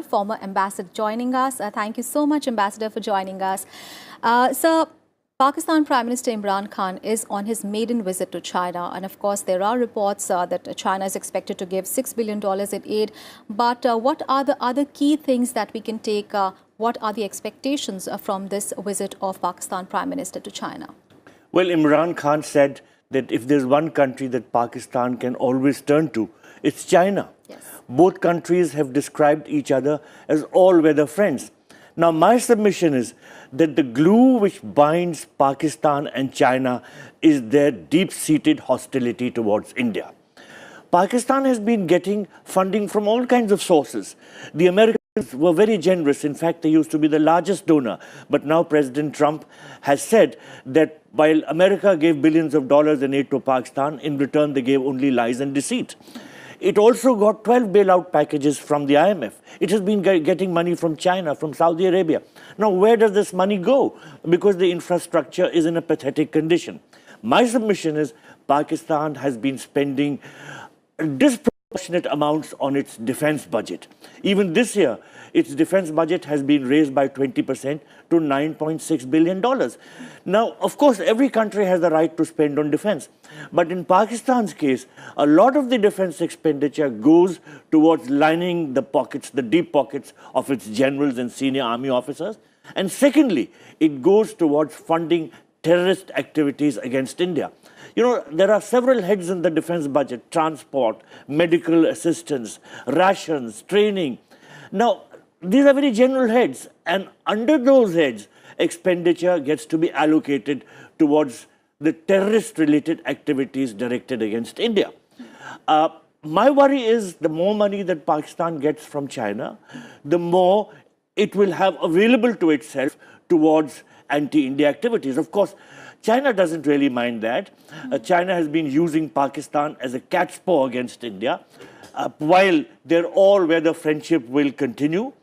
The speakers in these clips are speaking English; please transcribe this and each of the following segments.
former ambassador, joining us. Thank you so much, Ambassador, for joining us. Sir, Pakistan Prime Minister Imran Khan is on his maiden visit to China, and of course there are reports that China is expected to give $6 billion in aid. But what are the other key things that we can take? What are the expectations from this visit of Pakistan Prime Minister to China? Well, Imran Khan said that if there's one country that Pakistan can always turn to, it's China. Yes. Both countries have described each other as all-weather friends. Now, my submission is that the glue which binds Pakistan and China is their deep-seated hostility towards India. Pakistan has been getting funding from all kinds of sources. The Americans were very generous. In fact, they used to be the largest donor. But now President Trump has said that while America gave billions of dollars in aid to Pakistan, in return they gave only lies and deceit. It also got 12 bailout packages from the IMF. It has been getting money from China, from Saudi Arabia. Now, where does this money go? Because the infrastructure is in a pathetic condition. My submission is Pakistan has been spending disproportionate amounts on its defense budget. Even this year, its defense budget has been raised by 20% to $9.6 billion. Now, of course, every country has the right to spend on defense. But in Pakistan's case, a lot of the defense expenditure goes towards lining the pockets, the deep pockets of its generals and senior army officers. And secondly, it goes towards funding terrorist activities against India. You know, there are several heads in the defense budget: transport, medical assistance, rations, training. Now, these are very general heads, and under those heads, expenditure gets to be allocated towards the terrorist-related activities directed against India. My worry is the more money that Pakistan gets from China, the more it will have available to itself towards anti-India activities. Of course, China doesn't really mind that. China has been using Pakistan as a cat's paw against India. While their all-weather friendship will continue,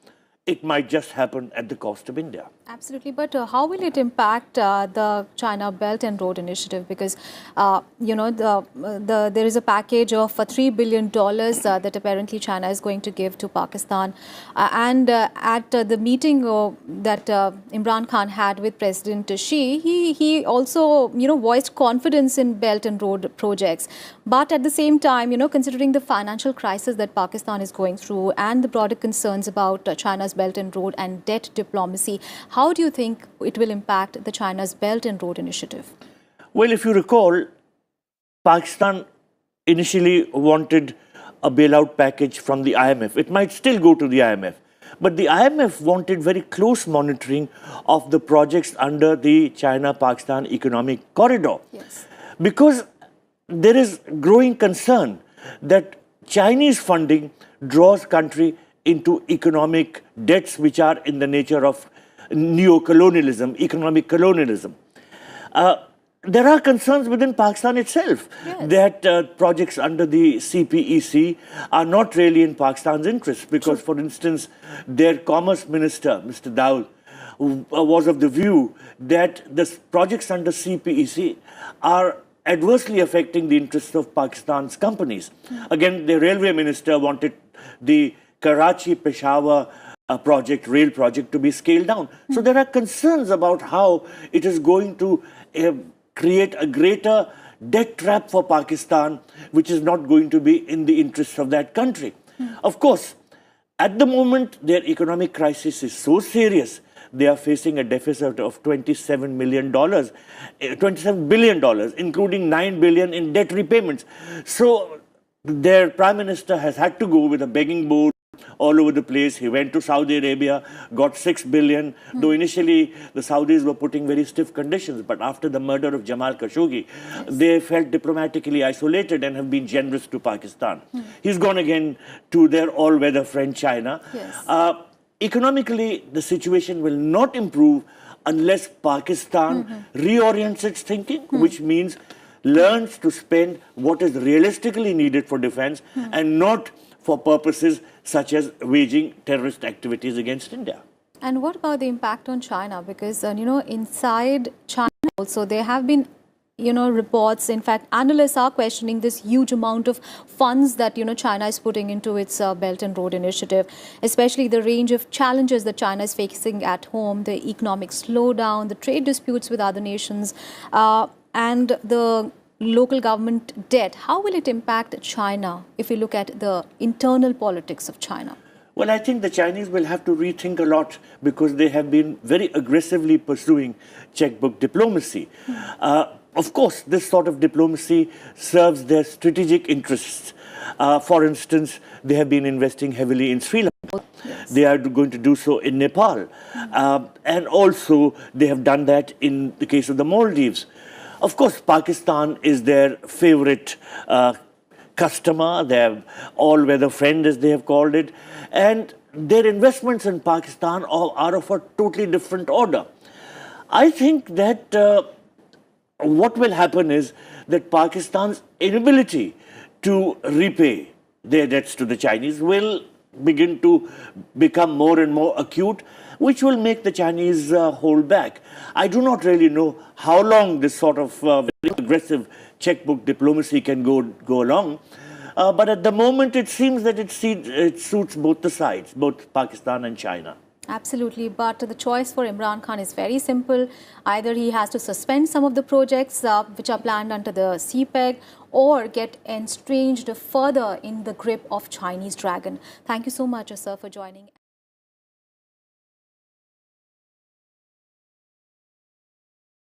it might just happen at the cost of India. Absolutely, but how will it impact the China Belt and Road Initiative? Because, there is a package of $3 billion that apparently China is going to give to Pakistan. At the meeting that Imran Khan had with President Xi, he also, voiced confidence in Belt and Road projects. But at the same time, considering the financial crisis that Pakistan is going through and the broader concerns about China's Belt and Road and debt diplomacy, how do you think it will impact the China's Belt and Road Initiative? Well, if you recall, Pakistan initially wanted a bailout package from the IMF. It might still go to the IMF. But the IMF wanted very close monitoring of the projects under the China-Pakistan Economic Corridor. Yes. Because there is growing concern that Chinese funding draws country into economic debts which are in the nature of neo-colonialism, economic colonialism. There are concerns within Pakistan itself. Yes. That projects under the CPEC are not really in Pakistan's interest because, for instance, their Commerce Minister, Mr. Dayal, was of the view that the projects under CPEC are adversely affecting the interests of Pakistan's companies. Again, the Railway Minister wanted the Karachi-Peshawar rail project to be scaled down. So there are concerns about how it is going to create a greater debt trap for Pakistan, which is not going to be in the interests of that country. Of course, at the moment, their economic crisis is so serious, they are facing a deficit of $27 billion, including $9 billion in debt repayments. So their Prime Minister has had to go with a begging bowl all over the place. He went to Saudi Arabia, got $6 billion, though initially the Saudis were putting very stiff conditions. But after the murder of Jamal Khashoggi, they felt diplomatically isolated and have been generous to Pakistan. He's gone again to their all-weather friend China. Yes. Economically, the situation will not improve unless Pakistan reorients its thinking, which means learns to spend what is realistically needed for defense and not for purposes such as waging terrorist activities against India. And what about the impact on China? Because, inside China also, there have been reports. In fact, analysts are questioning this huge amount of funds that, China is putting into its Belt and Road Initiative, especially the range of challenges that China is facing at home, the economic slowdown, the trade disputes with other nations, and the local government debt. How will it impact China if we look at the internal politics of China? Well, I think the Chinese will have to rethink a lot because they have been very aggressively pursuing checkbook diplomacy. Of course, this sort of diplomacy serves their strategic interests. For instance, they have been investing heavily in Sri Lanka. Yes. They are going to do so in Nepal. And also, they have done that in the case of the Maldives. Of course, Pakistan is their favorite customer, their all-weather friend, as they have called it. And their investments in Pakistan are of a totally different order. I think that what will happen is that Pakistan's inability to repay their debts to the Chinese will begin to become more and more acute, which will make the Chinese hold back. I do not really know how long this sort of very aggressive checkbook diplomacy can go along. But at the moment, it seems that it suits both the sides, both Pakistan and China. Absolutely, but the choice for Imran Khan is very simple. Either he has to suspend some of the projects which are planned under the CPEC or get entrenched further in the grip of Chinese dragon. Thank you so much, sir, for joining.